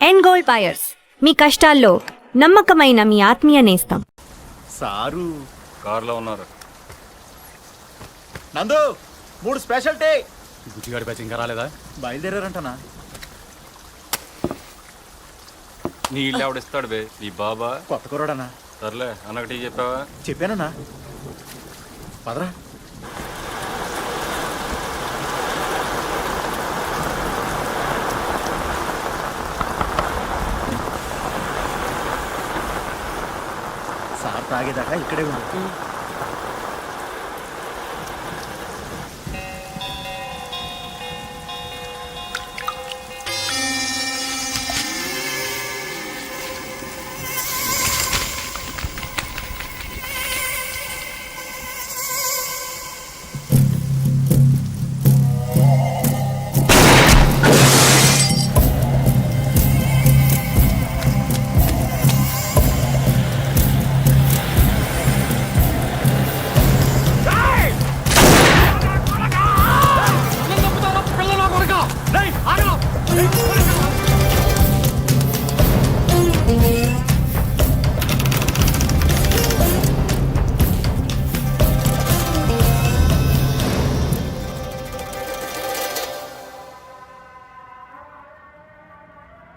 End gold buyers, మీ కష్టాల్లో నమ్మకమైన మీ ఆత్మీయ నేస్తం. సారు కార్లో ఉన్నారు. నందు 3 స్పెషల్ టీ. బుచ్చిగాడి బ్యాచ్ ఇంకా రాలేదా? బయలుదేరారంటనా? నీ ఇల్లు ఎవడిస్తాడు బే? నీ బాబా? కొత్త కుర్రాడనా? సర్లే అన్నకు టీ చెప్పావా? చెప్పానన్నా. పదరా. సార్ తాగేదాకా ఇక్కడే ఉండు.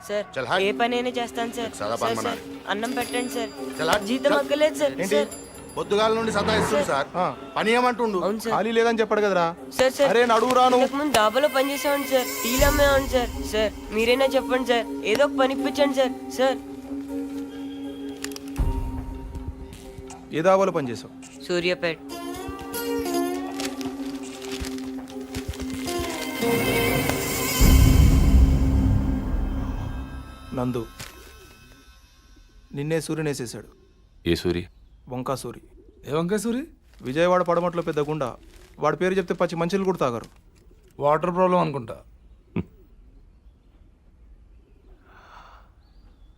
సార్ ఏ పనైనా చేస్తాను సార్. సార్ అన్నం పెట్టండి సార్. జీతం అక్కలేదు సార్. సార్ పొద్దుగాల నుండి సతాయిస్తుంది సార్. పని ఏమంటుండు? ఖాళీ లేదని చెప్పాడు కదరా. సార్ సార్ అరే నడువు రాను. ముందు డాబాలో పని చేసామండి సార్. టీలు అమ్మేవాడి సార్. సార్ మీరైనా చెప్పండి సార్, ఏదో ఒక పని ఇప్పించండి సార్. సార్ ఏ దాబాలో పని చేసావు? సూర్యాపేట్. నందు నిన్నే సూర్యుని వేసేసాడు. ఏ సూరి? వంకా సూరి. ఏ వంకాయ సూరి? విజయవాడ పడమట్లో పెద్ద గుండా. వాడి పేరు చెప్తే పచ్చి మంచిలు కూడా తాగారు. వాటర్ ప్రాబ్లం అనుకుంటా.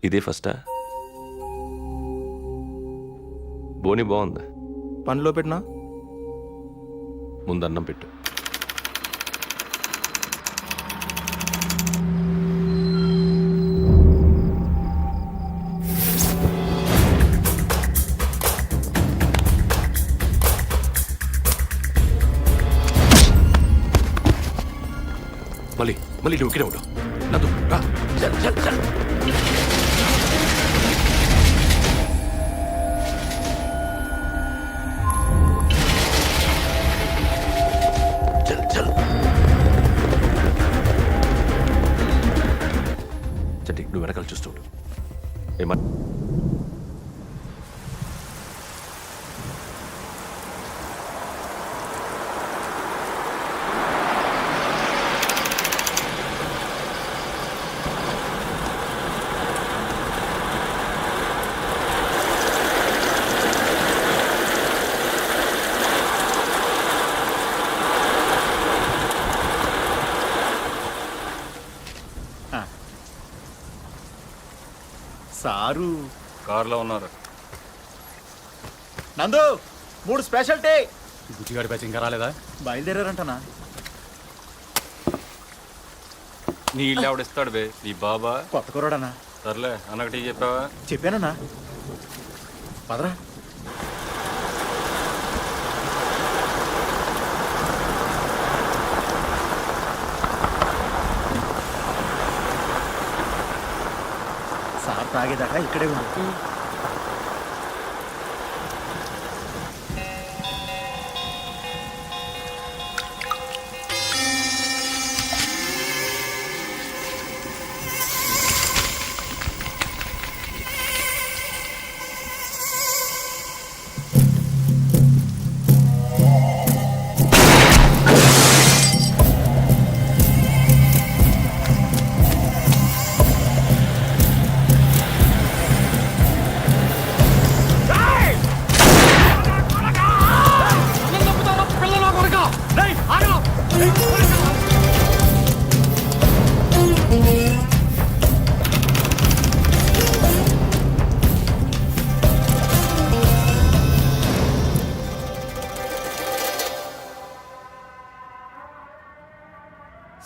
ఇదే ఫస్టా? బోని బాగుందా? పనిలో పెట్టినా ముందు అన్నం పెట్టు. మళ్ళీ మళ్ళీ నువ్వు ఇక్కడే ఉండవు. నన్ను రా. చల్ చల్ చల్. చల్ చల్. చట్టి నువ్వు వెనకాల చూస్తూ ఉండు. ఏమన్నా సారు కార్లో ఉన్నారు. నందు 3 స్పెషల్ టీ. బుచ్చిగాడి బ్యాచ్ ఇంకా రాలేదా? బయలుదేరారంటనా? నీ ఇల్లు ఎవడిస్తాడు బే? నీ బాబా? కొత్త కుర్రాడనా? సర్లే అన్నకు టీ చెప్పావా? చెప్పానన్నా. పదరా. సార్ తాగేదాకా ఇక్కడే ఉండు.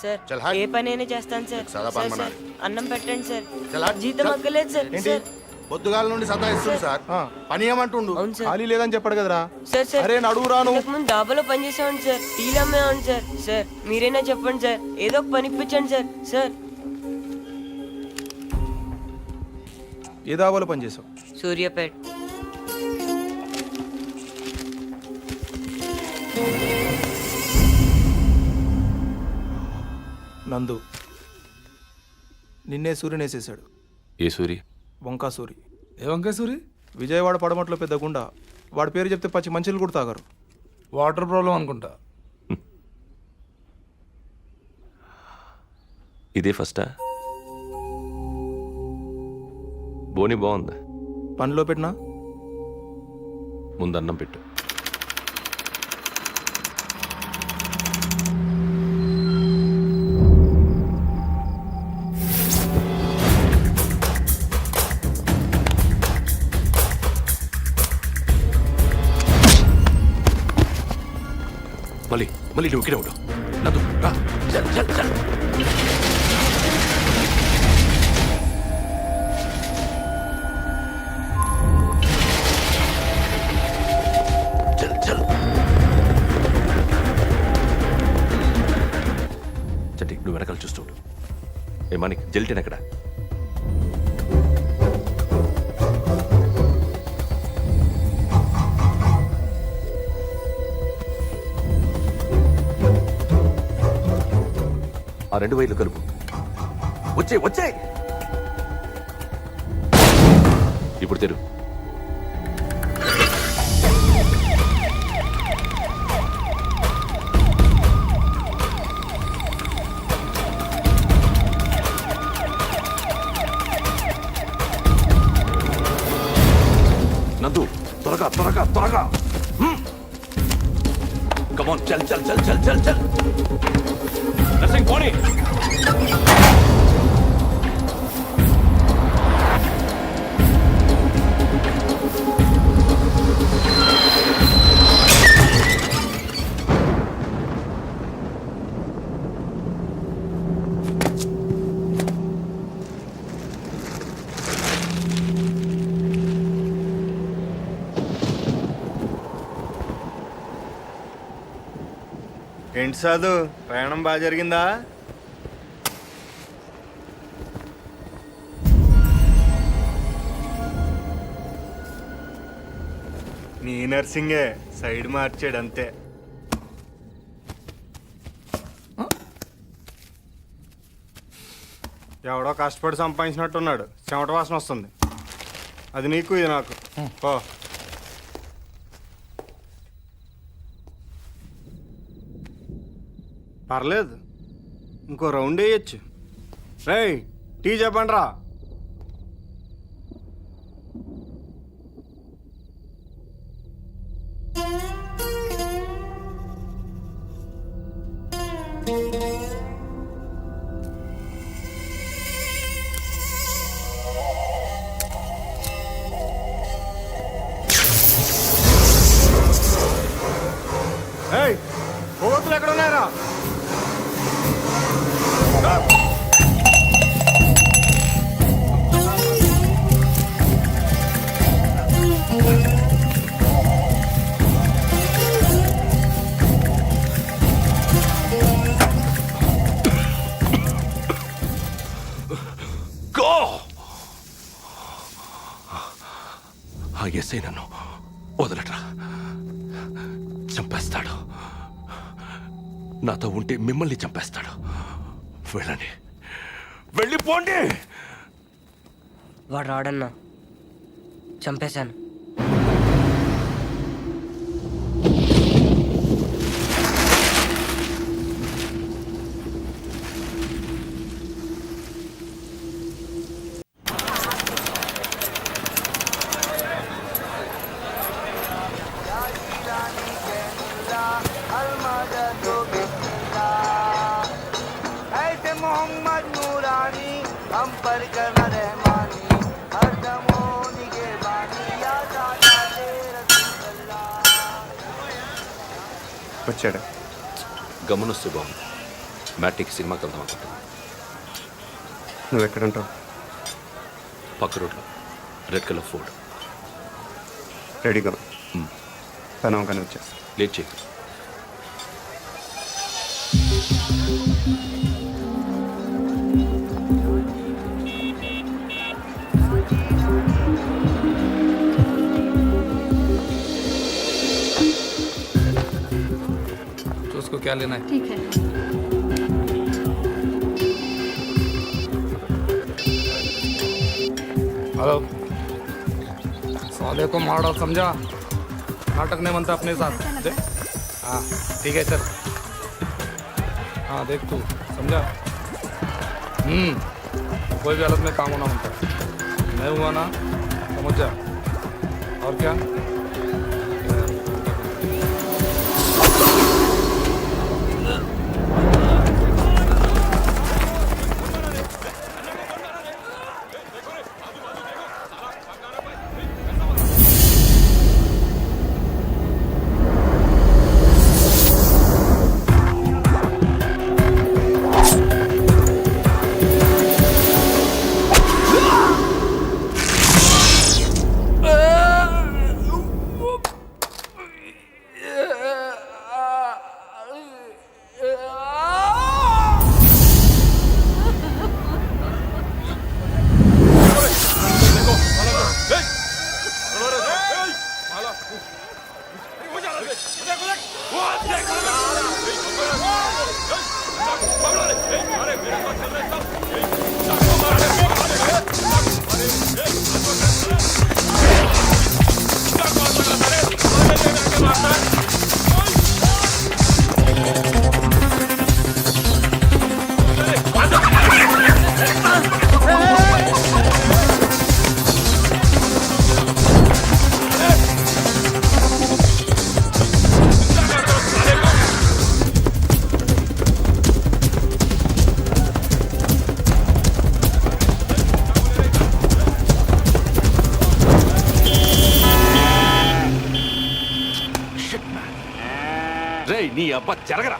సార్ చల్ హాయ్. ఏ పని అయినా చేస్తాను సార్. సదా సార్, పని సార్, అన్నం పెట్టండి సార్. చల్ హాయ్. జీతం చల్. అక్కర్లేదు సార్. ఏంటి? సార్ పొద్దుగాల నుండి సతాయిస్తుంది సార్ పని ఏమంటుండు అవును సార్. ఖాళీ లేదని చెప్పాడు కదరా. సార్ సార్ అరే నడువు రాను. ఇంతకు ముందు డాబాలో పని చేసామండి సార్. టీలు అమ్మేవాడి సార్. సార్ మీరైనా చెప్పండి సార్, ఏదో ఒక పని ఇప్పించండి సార్. సార్ ఏ దాబాలో పనిచేసావు? సూర్యాపేట్. నందు నిన్నే సూర్యుని వేసేసాడు. ఏ సూరి? వంకా సూరి. ఏ వంకాయ సూరి? విజయవాడ పడమట్లో పెద్ద గుండా. వాడి పేరు చెప్తే పచ్చి మంచిలు కూడా తాగారు. వాటర్ ప్రాబ్లం అనుకుంటా. ఇదే ఫస్టా? బోని బాగుందా? పనిలో పెట్టినా ముందు అన్నం పెట్టు. మళ్ళీ మళ్ళీ నువ్వు ఇక్కడే ఉండు. నందు రా. చల్ చల్ చల్. చల్ చల్. చట్టి నువ్వు వెనకాల చూస్తూ ఉండు. ఏ మానిక్ జెల్టెన్ ఎక్కడ? ఆ 2 వైర్లు కలుపు. వచ్చే వచ్చే. ఇప్పుడు తెరు. నందు త్వరగా త్వరగా త్వరగా. కమాన్ చల్ చల్ చల్ చల్ చల్ చల్. నర్సింగ్ పోనీ. ఏంటి సాధు, ప్రయాణం బాగా జరిగిందా? నీ నర్సింగే సైడ్ మార్చాడు అంతే. ఎవడో కష్టపడి సంపాదించినట్టున్నాడు. చెమట వాసన వస్తుంది. అది నీకు ఇది నాకు. ఓ పర్లేదు, ఇంకో రౌండ్ వేయచ్చు. రేయ్ టీ చెప్పండి రా. ఏయ్ కోతులు ఎక్కడ ఉన్నాయరా? గో. ఆ ఎస్ఐ నన్ను వదలట్రా. చంపేస్తాడు. నాతో ఉంటే మిమ్మల్ని చంపేస్తాడు. వెళ్ళండి, వెళ్ళిపోండి. వాడు రాడన్నా, చంపేశాను. వచ్చాడు. గమనిస్తే బాగుంది. మ్యాట్నికి సినిమాకి వెళ్దాం అనుకుంటున్నాను. నువ్వు ఎక్కడంటావు? పక్క రోడ్లో రెడ్ కలర్ ఫోర్డ్. రెడీగా పని కానీ వచ్చేస్తా. లేట్ చేయకు. तो उसको क्या लेना है? ठीक है. हेलो, साले को मार डाल, समझा? नाटक नहीं बनता अपने साथ. देख, हाँ ठीक है चल. हाँ देख तू, समझा? कोई भी हालत में काम होना बनता. नहीं हुआ ना, समझ जा. और क्या? రే నీ అబ్బా జరగరా.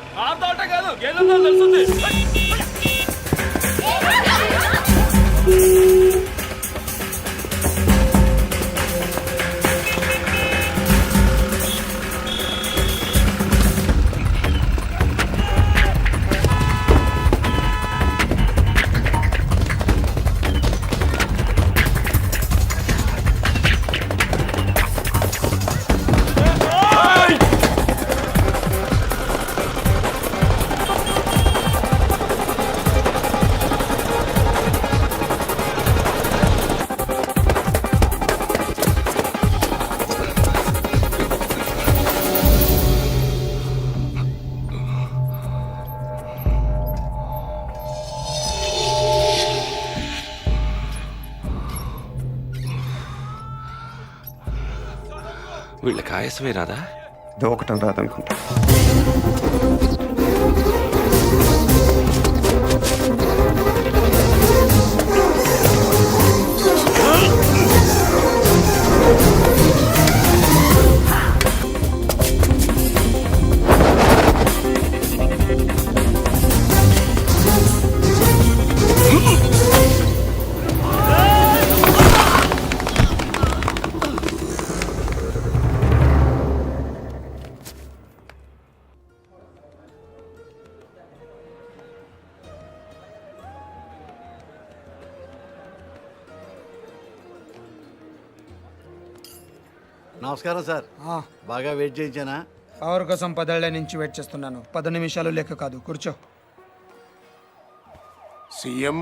వీళ్ళకి ఆయాసమే రాదా? దోకటం రాదనుకుంటా. నమస్కారం సార్. బాగా వెయిట్ చేయించానా? పవర్ కోసం 10 ఏళ్ల నుంచి వెయిట్ చేస్తున్నాను. 10 నిమిషాలు లెక్క కాదు. కూర్చో. సీఎం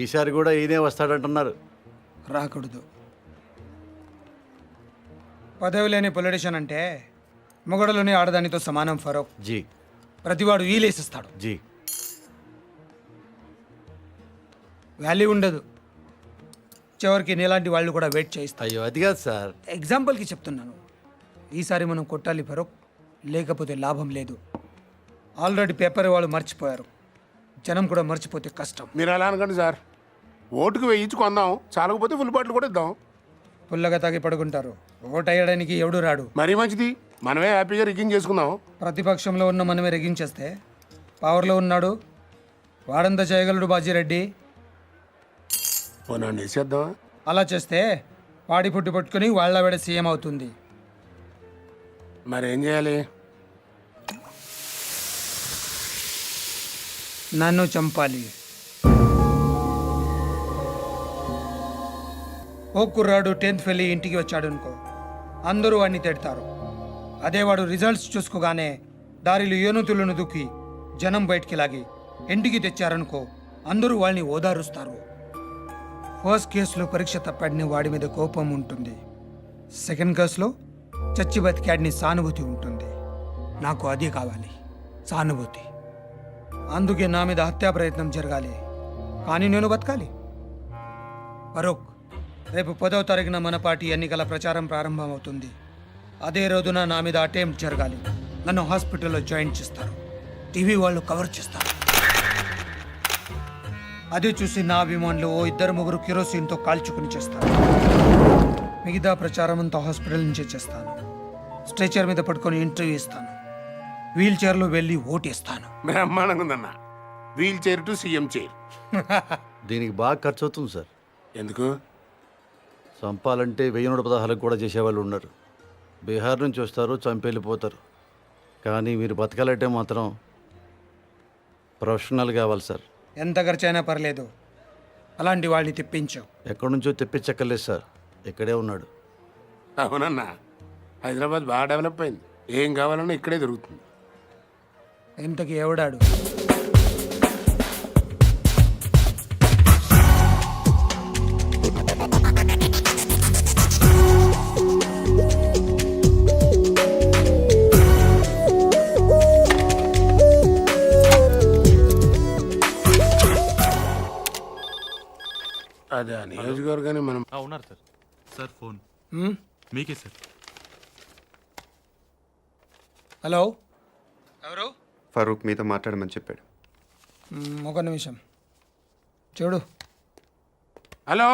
ఈసారి కూడా ఈయనే వస్తాడంటున్నారు. రాకూడదు. పదవి లేని పొలిటీషియన్ అంటే మొగడలోని ఆడదానితో సమానం ఫరూక్. జీ ప్రతివాడు వీలేసిస్తాడు. జీ వాల్యూ ఉండదు. చివరికి నీలాంటి వాళ్ళు కూడా వెయిట్ చేయిస్తారు. అయ్యో అది కాదు సార్. ఎగ్జాంపుల్కి చెప్తున్నాను. ఈసారి మనం కొట్టాలి ఫరూక్, లేకపోతే లాభం లేదు. ఆల్రెడీ పేపర్ వాళ్ళు మర్చిపోయారు. జనం కూడా మర్చిపోతే కష్టం. మీరు అలా అనకండి సార్. ఓటుకు వేయించుకుందాం, చాలకపోతే ఫుల్ బాటిల్ కూడా ఇద్దాం. పుల్లగా తాగి పడుకుంటారు. ఓటేయడానికి ఎవడు రాడు. మరీ మంచిది, మనమే హ్యాపీగా రిగ్గింగ్ చేసుకుందాం. ప్రతిపక్షంలో ఉన్న మనమే రెగించేస్తే పవర్లో ఉన్నాడు వాడంతా చేయగలడు బాజీరెడ్డి. పోనా వేసేద్దామా? అలా చేస్తే వాడి పుట్టి పట్టుకుని వాళ్ళ వేడ సీఎం అవుతుంది. మరేం చేయాలి? నన్ను చంపాలి. ఓ కుర్రాడు 10th ఫెయిల్ అయ్యి ఇంటికి వచ్చాడు అనుకో, అందరూ వాడిని తిడతారు. అదే వాడు రిజల్ట్స్ చూసుకోగానే దారిలో ఏనుతులను దుక్కి జనం బయటికి లాగి ఇంటికి తెచ్చారనుకో, అందరూ వాళ్ళని ఓదారుస్తారు. ఫస్ట్ కేసులో పరీక్ష తప్పాడిని వాడి మీద కోపం ఉంటుంది. సెకండ్ కేసులో చచ్చి బతికాడిని సానుభూతి ఉంటుంది. నాకు అది కావాలి, సానుభూతి. అందుకే నా మీద హత్యా ప్రయత్నం జరగాలి, కానీ నేను బతకాలి. ఫరూక్, రేపు 10వ తారీఖున మన పార్టీ ఎన్నికల ప్రచారం ప్రారంభమవుతుంది. అదే రోజున నా మీద అటెంప్ట్ జరగాలి. నన్ను హాస్పిటల్లో జాయిన్ చేస్తారు, టీవీ వాళ్ళు కవర్ చేస్తారు. అది చూసి నా అభిమానులు ఓ 2-3 కిరోసిన్తో కాల్చుకుని చేస్తారు. మిగతా ప్రచారం అంతా హాస్పిటల్ నుంచే చేస్తాను. స్ట్రెచర్ మీద పట్టుకొని ఇంటర్వ్యూ ఇస్తాను. వీల్ చైర్లో వెళ్ళి ఓటేస్తాను. బ్రహ్మాండంగా ఉందన్న. Wheelchair to CM chair. దీనికి బాగా ఖర్చు అవుతుంది సార్. ఎందుకు? చంపాలంటే 1116 కూడా చేసేవాళ్ళు ఉన్నారు. బీహార్ నుంచి వస్తారు, చంపెళ్ళిపోతారు. కానీ మీరు బతకాలంటే మాత్రం ప్రొఫెషనల్ కావాలి సార్. ఎంత ఖర్చైనా పర్లేదు, అలాంటి వాళ్ళని తెప్పించు. ఎక్కడి నుంచో తెప్పించక్కర్లేదు సార్, ఇక్కడే ఉన్నాడు. అవునన్నా, హైదరాబాద్ బాగా డెవలప్ అయింది. ఏం కావాలన్నా ఇక్కడే దొరుకుతుంది. ఇంతకి ఎవడాడు? అదే నియోజకవర్గాన్ని మనం ఉన్నారు సార్. సార్ ఫోన్ హ్మ్? మీకే సార్. హలో, ఎవరు? ఫరూక్ మీతో మాట్లాడమని చెప్పాడు. ఒక నిమిషం చూడు. హలో,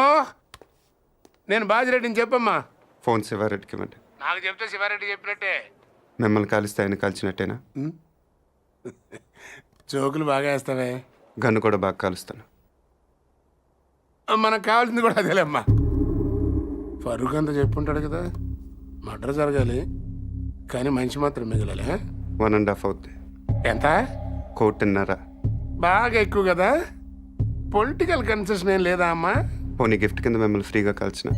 నేను బాజిరెడ్డిని చెప్పమ్మా. ఫోన్ శివారెడ్డికి ఇవ్వండి. నాకు చెప్తే శివారెడ్డి చెప్పినట్టే. మిమ్మల్ని కలిస్తే ఆయన కలిసినట్టేనా? జోకులు బాగా వేస్తావే. గన్ను కూడా బాగా కాలుస్తాను. మనకు కావాల్సింది కూడా అదేలేమ్మా. ఫరూక్ అంతా చెప్పుంటాడు కదా, మర్డర్ జరగాలి కానీ మనిషి మాత్రం మిగలాలి. 1.5 అవుద్ది. ఎంత? 1.5. బాగా ఎక్కువ కదా. పొలిటికల్ కన్సెషన్ ఏం లేదా అమ్మా? పోనీ గిఫ్ట్ కింద మిమ్మల్ని ఫ్రీగా కలిసిన.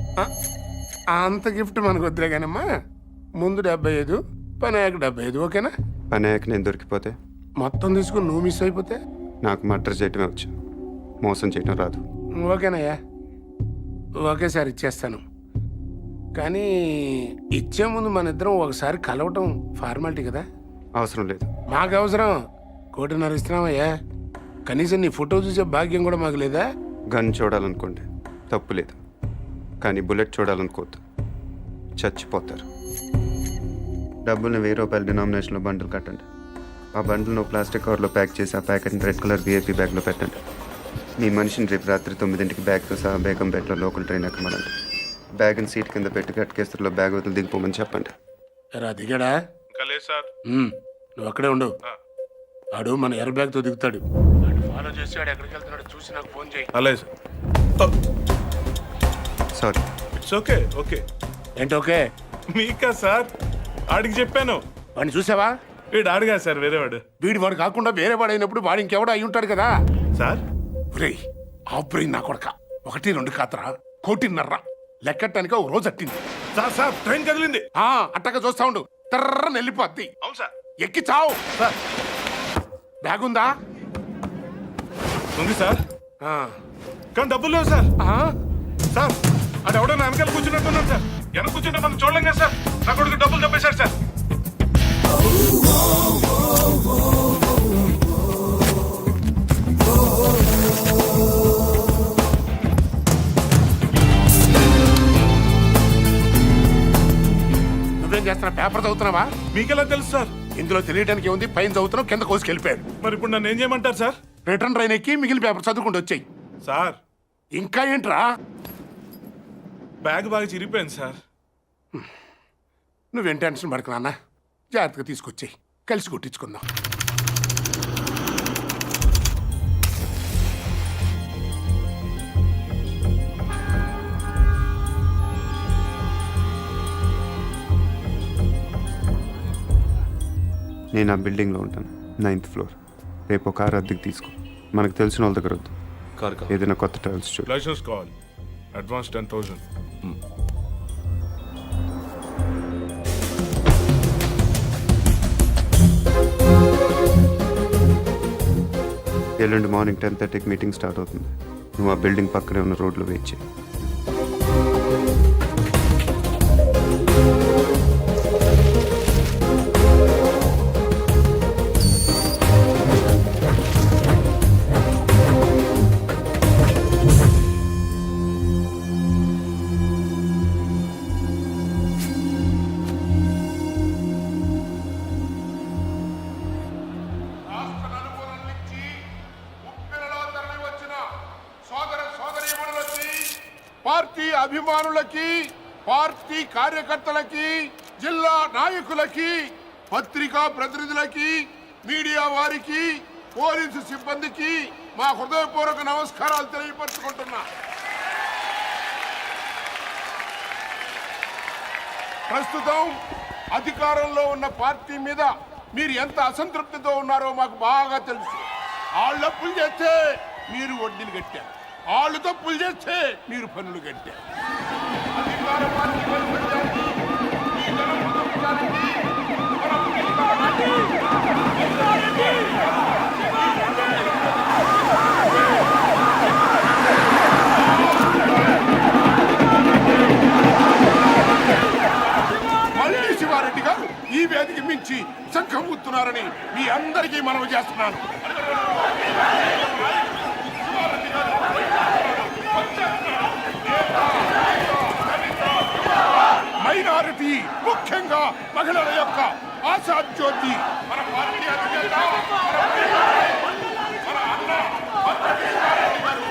అంత గిఫ్ట్ మనకు వద్దులే కానమ్మా. ముందు 75, పని అయ్యాక 75, ఓకేనా? పని అయ్యాక నేను దొరికిపోతే మొత్తం తీసుకుని నువ్వు మిస్ అయిపోతే నాకు మర్డర్ చేయటమే వచ్చు, మోసం చేయటం రాదు. ఓకేనయ్యా, ఓకే సార్, ఇచ్చేస్తాను. కానీ ఇచ్చే ముందు మన ఇద్దరం ఒకసారి కలవటం ఫార్మాలిటీ కదా. అవసరం లేదు. మాకు అవసరం. 1.5 ఇస్తున్నామయ్యా. కనీసం నీ ఫోటో చూసే భాగ్యం కూడా మాకు లేదా? గన్ చూడాలనుకోండి, తప్పు లేదు. కానీ బుల్లెట్ చూడాలనుకోవద్దు, చచ్చిపోతారు. డబ్బుల్ని 1000 రూపాయల డినామినేషన్లో బండిల్ కట్టండి. ఆ బండిల్ను ప్లాస్టిక్ కవర్లో ప్యాక్ చేసి ఆ ప్యాకెట్ని రెడ్ కలర్ VIP బ్యాగ్లో పెట్టండి. మీ మనిషిని రేపు రాత్రి 9ంటికి బ్యాగ్తో సహా బేగంపేటలో లోకల్ ట్రైన్ ఎక్కమనండి. బ్యాగ్ని సీట్ కింద పెట్టి గట్కేస్తులో బ్యాగ్ వదిలి దిగిపోమని చెప్పండి. రా దిగాడా? లేదు సార్. నువ్వు అక్కడే ఉండు. ఆడు మన ఎయిర్ బ్యాగ్తో దిగుతాడు. ఫాలో చేసి వాడు ఎక్కడికి వెళ్తున్నాడు చూసి నాకు ఫోన్ చేయి. అలాగే sir. Sorry. It's okay. Okay ఏంటి ఓకే? మీకా సార్? ఆడికి చెప్పాను. వాడిని చూసావా? వీడు ఆడిగా సార్, వేరేవాడు. వీడి వాడు కాకుండా వేరే వాడు అయినప్పుడు వాడు ఇంకెవడో అయి ఉంటాడు కదా సార్. ఒరేయ్, ఆబ్రెయిన్ నా కొడక. 1-2 కాతరా, 1.5 లెక్కటానికి ఒక రోజు అట్టింది. సార్ సార్ ట్రైన్ కదిలింది. అట్టగా చూస్తా ఉండు, తర్రని వెళ్ళిపోద్ది. అవును సార్. ఎక్కి చావు. సార్ బ్యాగ్ ఉందా? ఉంది సార్, కానీ డబ్బులు లేవు సార్. సార్ అది ఎవడో నా వెనకాల కూర్చున్నట్టున్నాడు సార్. వెనక కూర్చుంటే మనం చూడలేం కదా సార్. నా కొడుకు డబ్బులు తప్పేశాడు సార్. నువ్వేం చేస్తున్నా? పేపర్ చదువుతున్నావా? మీకెలా తెలుసు సార్? ఇందులో తెలియడానికి ఉంది. పైన చదువుతున్నావు, కింద కోసుకెళ్ళిపోయాడు. మరి ఇప్పుడు నన్ను ఏం చేయమంటారు సార్? రిటర్న్ ట్రైన్ ఎక్కి మిగిలిన పేపర్ చదువుకుంటూ వచ్చాయి. సార్ ఇంకా ఏంట్రా? బ్యాగ్ బాగా చిరిగిపోయింది సార్. నువ్వేం టెన్షన్ పడకు నాన్న, జాగ్రత్తగా తీసుకొచ్చేయి, కలిసి కుట్టించుకుందాం. నేను ఆ బిల్డింగ్లో ఉంటాను, 9th ఫ్లోర్. రేపు కార్ అద్దెకి తీసుకో. మనకు తెలిసిన వాళ్ళ దగ్గర వద్దు, కారు ఏదైనా కొత్త ట్రావెల్స్ చూడు. లైసెన్స్ కావాలి, అడ్వాన్స్ 10,000. ఎల్లుండి మార్నింగ్ 10:30కి మీటింగ్ స్టార్ట్ అవుతుంది. నువ్వు ఆ బిల్డింగ్ పక్కనే ఉన్న రోడ్లో వెయిట్ చేయి. రాష్ట్ర నలుమూలల నుంచి ఉప్పెనలో తరలి వచ్చిన సోదర సోదరీమణులకి, పార్టీ అభిమానులకి, పార్టీ కార్యకర్తలకి, జిల్లా నాయకులకి, పత్రికా ప్రతినిధులకి, మీడియా వారికి, పోలీసు సిబ్బందికి మా హృదయపూర్వక నమస్కారాలు తెలియపరుచుకుంటున్నా. ప్రస్తుతం అధికారంలో ఉన్న పార్టీ మీద మీరు ఎంత అసంతృప్తితో ఉన్నారో మాకు బాగా తెలుసు. వాళ్ళు అప్పులు చేస్తే మీరు వడ్డీలు కట్టారు, వాళ్ళు తప్పులు చేస్తే మీరు పన్నులు కట్టారు. అధికార పార్టీ వైఫల్యాన్ని, ఈ ధనపు దొంగతనానికి మనం మళ్ళీ శివారెడ్డి గారు ఈ వేదిక మించి చక్కబుతున్నారని మీ అందరికీ మనవి చేస్తున్నాను. మైనారిటీ, ముఖ్యంగా మహిళల యొక్క ఆశాజ్యోతి మన పార్టీ అధినేత, మన అన్న శివారెడ్డి గారు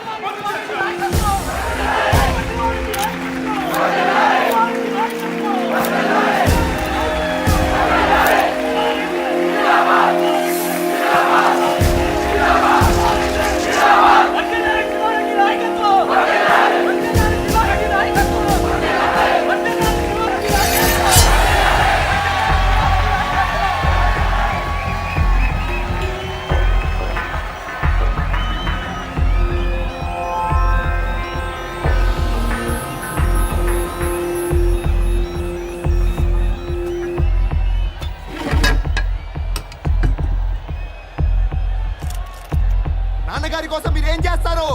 నాన్నగారి కోసం మీరు ఏం చేస్తారు?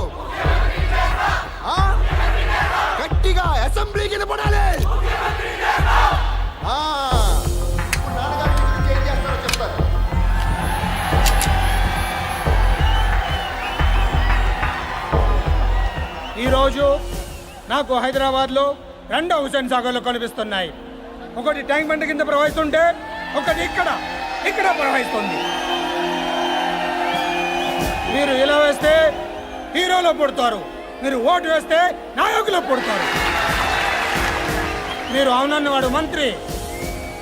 ఆ? గట్టిగా అసెంబ్లీకి నిలబడాలి. ఆ. ఇప్పుడు నాన్నగారి గురించి ఏం చేస్తారో చెప్తారు. ఈరోజు నాకు హైదరాబాద్లో 2 హుసేన్ సాగర్లు కనిపిస్తున్నాయి. ఒకటి ట్యాంక్ బండ్ కింద ప్రవహిస్తుంటే, ఒకటి ఇక్కడ ప్రవహిస్తుంది. మీరు ఇలా వేస్తే హీరోలో పుడతారు, మీరు ఓటు వేస్తే నాయకులో పుడతారు. మీరు అవునన్నవాడు మంత్రి,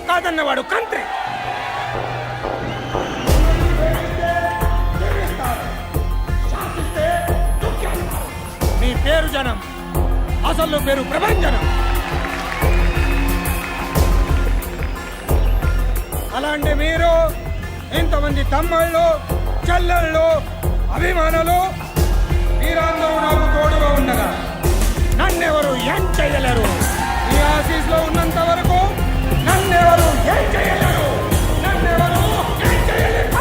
కాదన్నవాడు కంత్రి. మీ పేరు జనం, అసలు పేరు ప్రభంజనం. అలాంటి మీరు ఇంతమంది తమ్ముళ్ళు, చెల్లెళ్ళు, అభిమానులు మీరందరూ నాకు తోడుగా ఉండగా నన్నెవరు ఏం చేయలేరు. మీ ఆఫీస్లో ఉన్నంత వరకు నన్నెవరు ఏం చేయలేరు. నన్నెవరు ఏం చేయలేరు.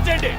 క్లోజ్ చేయండి.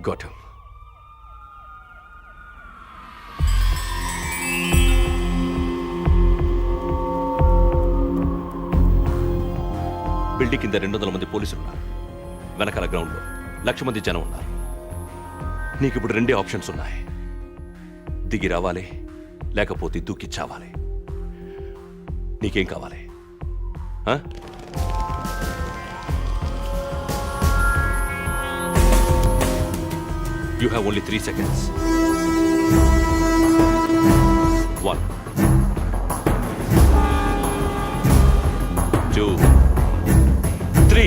Got him. బిల్డింగ్ కింద 200 మంది పోలీసులు ఉన్నారు. వెనకాల గ్రౌండ్లో 1,00,000 మంది జనం ఉన్నారు. నీకు ఇప్పుడు 2 ఆప్షన్స్ ఉన్నాయి. దిగి రావాలి, లేకపోతే దూకి చావాలి. నీకేం కావాలి? You have only 3 seconds. 1, 2, 3.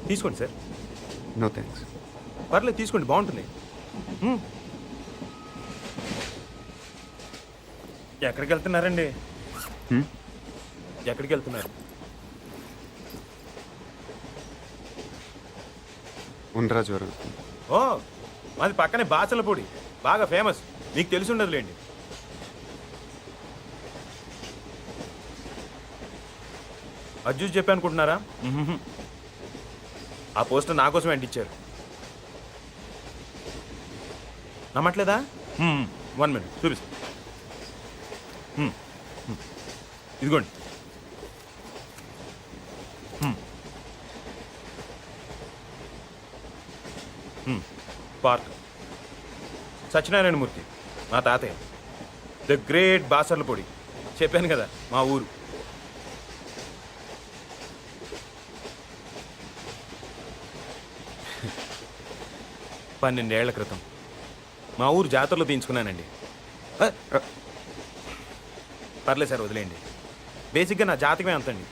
తీసుకోండి సార్. No thanks. పర్లేదు తీసుకోండి, బాగుంటుంది. ఎక్కడికి వెళ్తున్నారండి? ఎక్కడికి వెళ్తున్నారు? ఉండరాజవరం. ఓ, మాది పక్కనే బాచలపూడి, బాగా ఫేమస్. మీకు తెలిసి ఉండదులేండి. అది చూసి చెప్పి అనుకుంటున్నారా? ఆ పోస్టర్ నా కోసం అంటించారు. నమ్మట్లేదా? 1 minute చూపిస్తా. ఇదిగోండి. పార్క్ సత్యనారాయణమూర్తి మా తాతయ్య, ద గ్రేట్ బాసర్లపొడి. చెప్పాను కదా మా ఊరు. పన్నెండేళ్ల క్రితం మా ఊరు జాతరలో తీయించుకున్నానండి. పర్లేదు సార్, వదిలేయండి. బేసిక్గా నా జాతకమే అంతండి.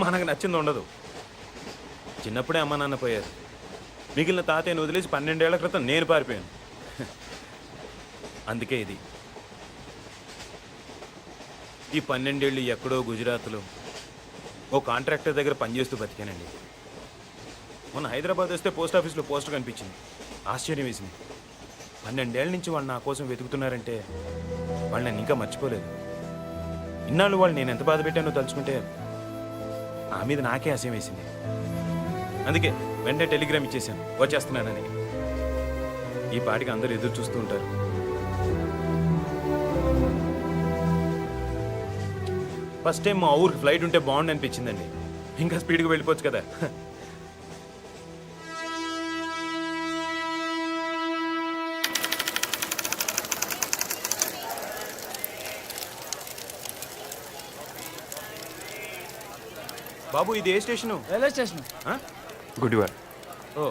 మనకు నచ్చింది ఉండదు. చిన్నప్పుడే అమ్మ నాన్న పోయారు. మిగిలిన తాతయ్యను వదిలేసి 12 ఏళ్ల క్రితం నేను పారిపోయాను. అందుకే ఇది. ఈ 12 ఏళ్ళు ఎక్కడో గుజరాత్లో ఓ కాంట్రాక్టర్ దగ్గర పనిచేస్తూ బతికానండి. మొన్న హైదరాబాద్ వస్తే పోస్ట్ ఆఫీస్లో పోస్టర్ కనిపించింది. ఆశ్చర్యం వేసింది. 12 ఏళ్ళ నుంచి వాళ్ళు నా కోసం వెతుకుతున్నారంటే వాళ్ళు నన్ను ఇంకా మర్చిపోలేదు. ఇన్నాళ్ళు వాళ్ళు నేను ఎంత బాధ పెట్టానో తలుచుకుంటే నా మీద నాకే అసహ్యం వేసింది. అందుకే వెంటనే టెలిగ్రామ్ ఇచ్చేసాను వచ్చేస్తున్నానని. ఈ పాటికి అందరూ ఎదురు చూస్తూ ఉంటారు. ఫస్ట్ టైం మా ఊరికి ఫ్లైట్ ఉంటే బాగుండు అనిపించిందండి. ఇంకా స్పీడ్గా వెళ్ళిపోవచ్చు కదా. బాబు ఇది ఏ స్టేషను? Railway station. గుడివాడ. ఓ,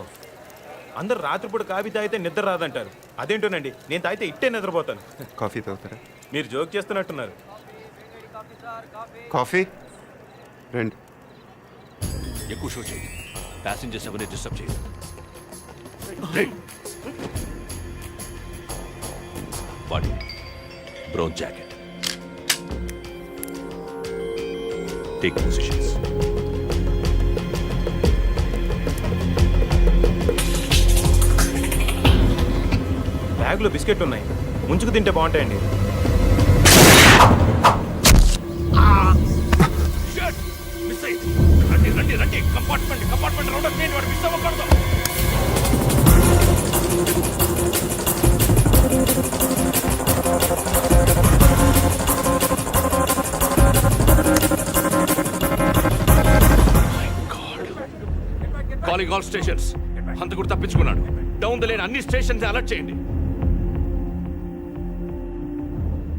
అందరు రాత్రిపూట కాఫీ తాగితే నిద్ర రాదంటారు. అదేంటోనండి, నేను తాగితే ఇట్టే నిద్రపోతాను. కాఫీ తాగుతారా? మీరు జోక్ చేస్తున్నట్టున్నారు. కాఫీ రండి. ఎక్కువ షో చేయి, ప్యాసింజర్స్ ఎవరిని డిస్టర్బ్ చేయి. Body brown jacket, take positions. బ్యాగ్లో బిస్కెట్ ఉన్నాయి, ముంచుకు తింటే బాగుంటాయండి. మిస్ అయ్యింది. రండి రండి రండి, కంపార్ట్మెంట్ కంపార్ట్మెంట్ రౌండ్ అప్ చేయండి, వాడు మిస్ అవ్వకూడదు. Calling all stations. హంతకుడు తప్పించుకున్నాడు. డౌన్ ద లేన్ అన్ని స్టేషన్స్ అలర్ట్ చేయండి.